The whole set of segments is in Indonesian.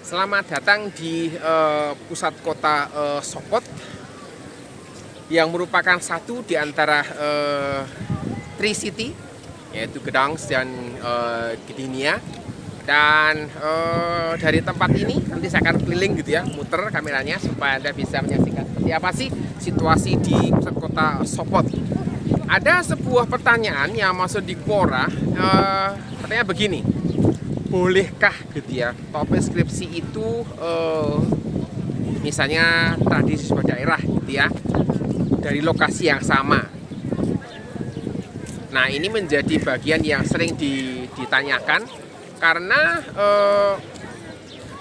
Selamat datang di pusat kota Sopot yang merupakan satu di antara Tri City, yaitu Gdansk dan Gdynia. Dan dari tempat ini nanti saya akan keliling gitu ya, muter kameranya supaya Anda bisa menyaksikan seperti apa sih situasi di pusat kota Sopot. Ada sebuah pertanyaan yang masuk di Quora, pertanyaan begini. Bolehkah gitu ya topik skripsi itu misalnya tradisi sebuah daerah gitu ya dari lokasi yang sama. Nah, ini menjadi bagian yang sering ditanyakan karena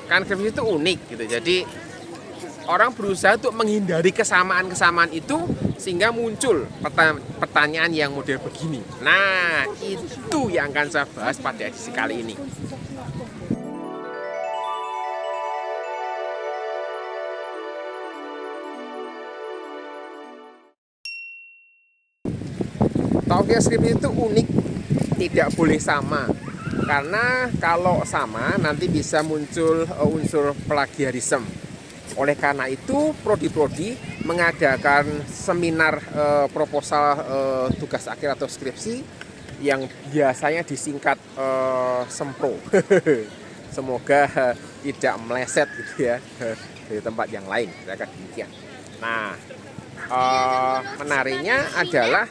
kan skripsi itu unik gitu. Jadi orang berusaha untuk menghindari kesamaan-kesamaan itu sehingga muncul pertanyaan yang model begini. Nah, itu yang akan saya bahas pada edisi kali ini. Topik skripsi itu unik, tidak boleh sama. Karena kalau sama nanti bisa muncul unsur plagiarisme. Oleh karena itu, prodi-prodi mengadakan seminar proposal tugas akhir atau skripsi yang biasanya disingkat SEMPRO. Semoga tidak meleset gitu ya dari tempat yang lain, kira-kira demikian. Nah, menariknya adalah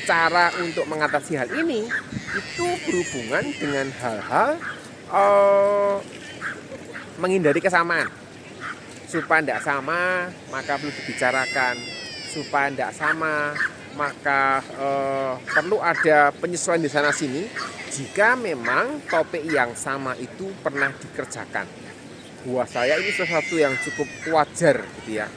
cara untuk mengatasi hal ini itu berhubungan dengan hal-hal menghindari kesamaan. Supaya tidak sama, maka perlu dibicarakan. Supaya tidak sama, maka perlu ada penyesuaian di sana sini jika memang topik yang sama itu pernah dikerjakan. Buat saya ini sesuatu yang cukup wajar gitu ya.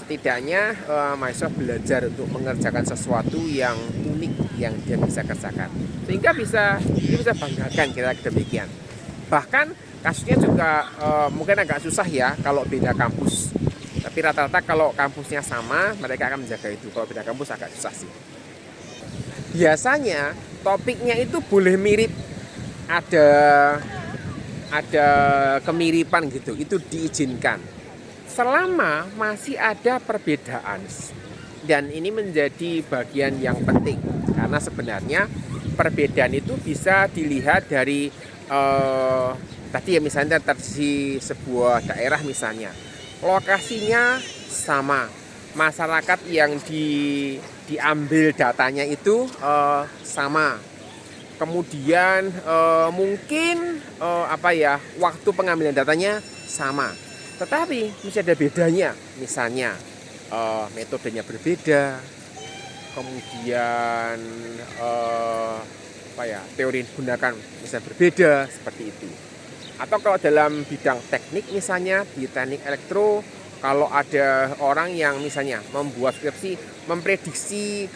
Setidaknya mahasiswa belajar untuk mengerjakan sesuatu yang unik yang dia bisa kerjakan, sehingga bisa banggakan, kira-kira demikian. Bahkan kasusnya juga mungkin agak susah ya kalau beda kampus, tapi rata-rata kalau kampusnya sama mereka akan menjaga itu. Kalau beda kampus agak susah sih. Biasanya topiknya itu boleh mirip, ada kemiripan gitu, itu diizinkan selama masih ada perbedaan. Dan ini menjadi bagian yang penting karena sebenarnya perbedaan itu bisa dilihat dari tadi ya, misalnya tradisi sebuah daerah, misalnya lokasinya sama, masyarakat yang diambil datanya itu sama, kemudian mungkin waktu pengambilan datanya sama, tetapi mesti ada bedanya, misalnya metodenya berbeda, kemudian teori yang digunakan misalnya berbeda, seperti itu. Atau kalau dalam bidang teknik, misalnya di teknik elektro, kalau ada orang yang misalnya membuat skripsi memprediksi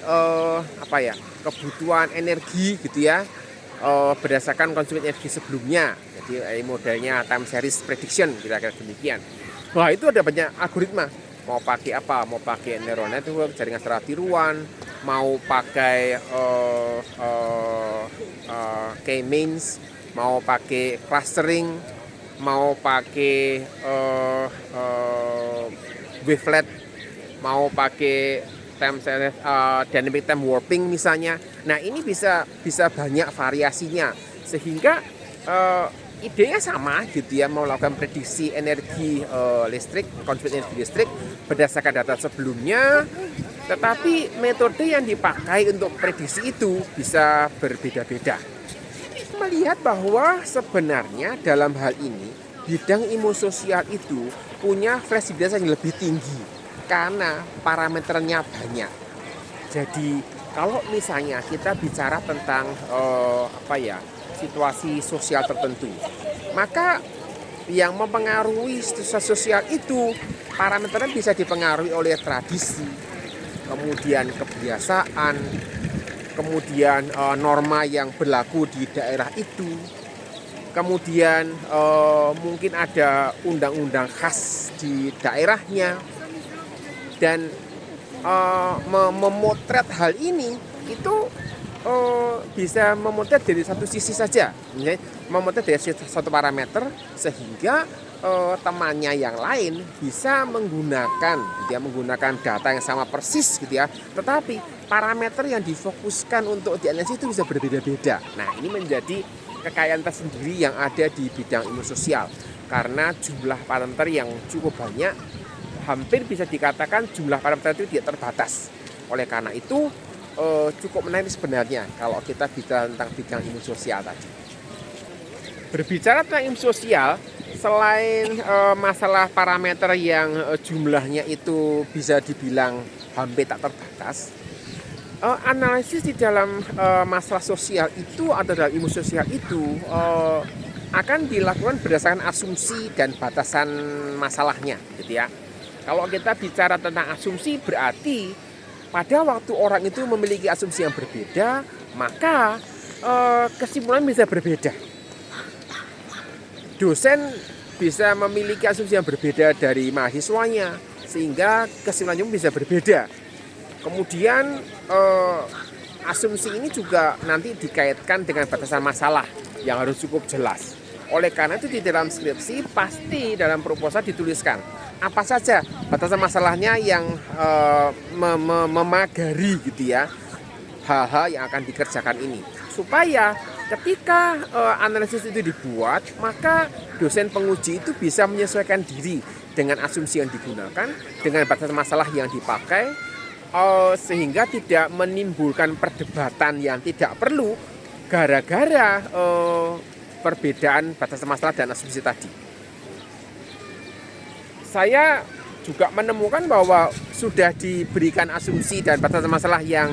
kebutuhan energi gitu ya, berdasarkan konsumsi energi sebelumnya. Jadi modelnya time series prediction, kira-kira demikian. Wah, itu ada banyak algoritma. Mau pakai apa? Mau pakai neural network, jaringan secara tiruan, mau pakai K-means, mau pakai clustering, mau pakai wavelet, mau pakai dynamic time warping misalnya. Nah, ini bisa banyak variasinya, sehingga idenya sama gitu ya, melakukan prediksi energi listrik, konsumsi energi listrik berdasarkan data sebelumnya, tetapi metode yang dipakai untuk prediksi itu bisa berbeda-beda. Melihat bahwa sebenarnya dalam hal ini bidang ilmu sosial itu punya fleksibilitas yang lebih tinggi karena parameternya banyak. Jadi kalau misalnya kita bicara tentang situasi sosial tertentu, maka yang mempengaruhi situasi sosial itu parameternya bisa dipengaruhi oleh tradisi, kemudian kebiasaan, kemudian norma yang berlaku di daerah itu, kemudian mungkin ada undang-undang khas di daerahnya, dan memotret hal ini itu bisa memotret dari satu sisi saja, memotret dari satu parameter, sehingga temannya yang lain bisa menggunakan data yang sama persis gitu ya, tetapi parameter yang difokuskan untuk dianalisis itu bisa berbeda-beda. Nah, ini menjadi kekayaan tersendiri yang ada di bidang ilmu sosial, karena jumlah parameter yang cukup banyak, hampir bisa dikatakan jumlah parameter itu tidak terbatas. Oleh karena itu cukup menarik sebenarnya kalau kita bicara tentang bidang ilmu sosial tadi. Berbicara tentang ilmu sosial, selain masalah parameter yang jumlahnya itu bisa dibilang hampir tak terbatas, analisis di dalam masalah sosial itu atau dalam ilmu sosial itu akan dilakukan berdasarkan asumsi dan batasan masalahnya, gitu ya. Kalau kita bicara tentang asumsi, berarti pada waktu orang itu memiliki asumsi yang berbeda, maka kesimpulan bisa berbeda. Dosen bisa memiliki asumsi yang berbeda dari mahasiswanya, sehingga kesimpulannya bisa berbeda. Kemudian asumsi ini juga nanti dikaitkan dengan batasan masalah yang harus cukup jelas. Oleh karena itu di dalam skripsi pasti dalam proposal dituliskan apa saja batasan masalahnya yang memagari gitu ya hal-hal yang akan dikerjakan ini, supaya ketika analisis itu dibuat, maka dosen penguji itu bisa menyesuaikan diri dengan asumsi yang digunakan, dengan batasan masalah yang dipakai, sehingga tidak menimbulkan perdebatan yang tidak perlu gara-gara perbedaan batasan masalah dan asumsi tadi. Saya juga menemukan bahwa sudah diberikan asumsi dan batasan masalah yang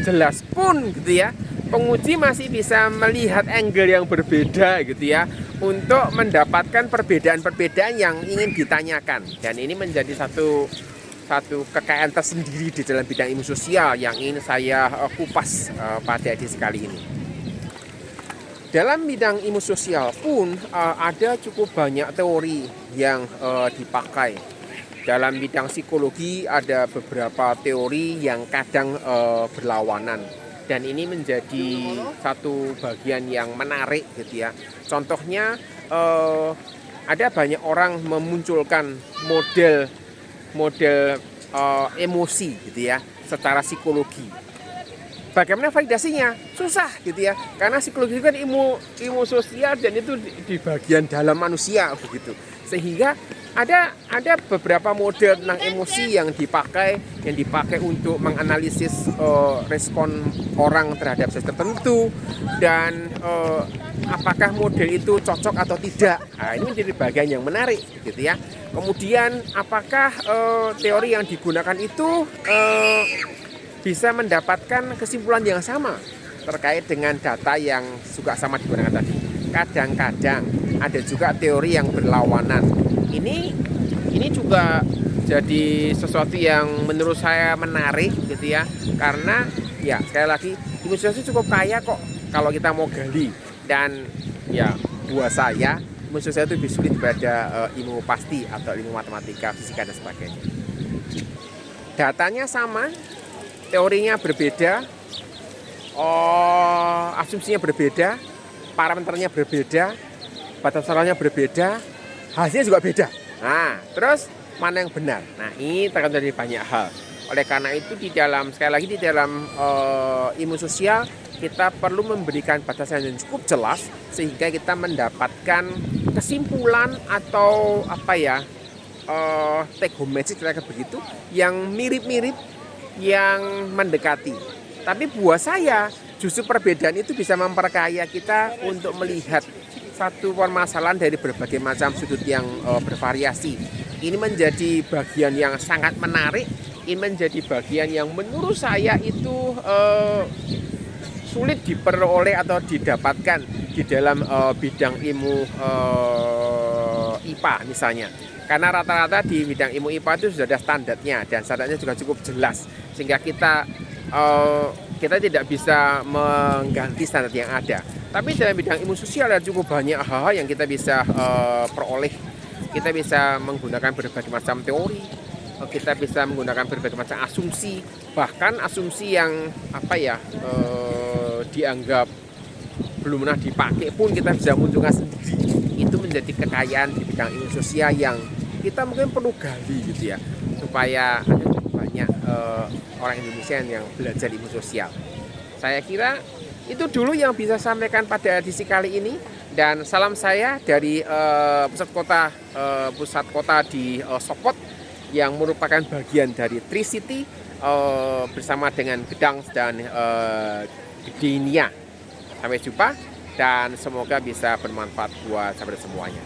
jelas pun gitu ya, penguji masih bisa melihat angle yang berbeda gitu ya, untuk mendapatkan perbedaan-perbedaan yang ingin ditanyakan. Dan ini menjadi satu kekayaan tersendiri di dalam bidang ilmu sosial yang ingin saya kupas pada edisi kali ini. Dalam bidang ilmu sosial pun ada cukup banyak teori yang dipakai. Dalam bidang psikologi ada beberapa teori yang kadang berlawanan. Dan ini menjadi satu bagian yang menarik gitu ya. Contohnya ada banyak orang memunculkan model emosi gitu ya secara psikologi. Bagaimana validasinya? Susah gitu ya. Karena psikologi itu kan ilmu sosial dan itu di bagian dalam manusia begitu. Sehingga ada beberapa model tentang emosi yang dipakai untuk menganalisis respon orang terhadap sesuatu tertentu, dan apakah model itu cocok atau tidak. Nah, ini menjadi bagian yang menarik gitu ya. Kemudian apakah teori yang digunakan itu bisa mendapatkan kesimpulan yang sama terkait dengan data yang juga sama digunakan tadi. Kadang-kadang ada juga teori yang berlawanan. Ini juga jadi sesuatu yang menurut saya menarik gitu ya, karena ya sekali lagi ilmu sosial cukup kaya kok kalau kita mau gali, dan ya buat saya ilmu sosial itu lebih sulit daripada ilmu pasti atau ilmu matematika, fisika dan sebagainya. Datanya sama, teorinya berbeda, asumsinya berbeda, parameternya berbeda, batasannya berbeda, hasilnya juga beda. Nah, terus mana yang benar? Nah, ini tergantung dari banyak hal. Oleh karena itu sekali lagi di dalam ilmu sosial kita perlu memberikan batasan yang cukup jelas sehingga kita mendapatkan kesimpulan atau take home message begitu yang mirip-mirip, yang mendekati. Tapi buat saya justru perbedaan itu bisa memperkaya kita untuk melihat satu permasalahan dari berbagai macam sudut yang bervariasi. Ini menjadi bagian yang sangat menarik. Ini menjadi bagian yang menurut saya itu sulit diperoleh atau didapatkan di dalam bidang ilmu IPA misalnya. Karena rata-rata di bidang ilmu IPA itu sudah ada standarnya, dan standarnya juga cukup jelas, sehingga kita tidak bisa mengganti standar yang ada. Tapi dalam bidang ilmu sosial ada cukup banyak hal-hal yang kita bisa peroleh. Kita bisa menggunakan berbagai macam teori, kita bisa menggunakan berbagai macam asumsi, bahkan asumsi yang dianggap belum pernah dipakai pun kita bisa munculkan sendiri. Itu menjadi kekayaan di bidang ilmu sosial yang kita mungkin perlu gali gitu ya, supaya ada cukup banyak orang Indonesia yang belajar ilmu sosial. Saya kira itu dulu yang bisa saya sampaikan pada edisi kali ini, dan salam saya dari pusat kota di Sopot yang merupakan bagian dari Tri-City bersama dengan Gedang dan Gdynia. Sampai jumpa dan semoga bisa bermanfaat buat sahabat semuanya.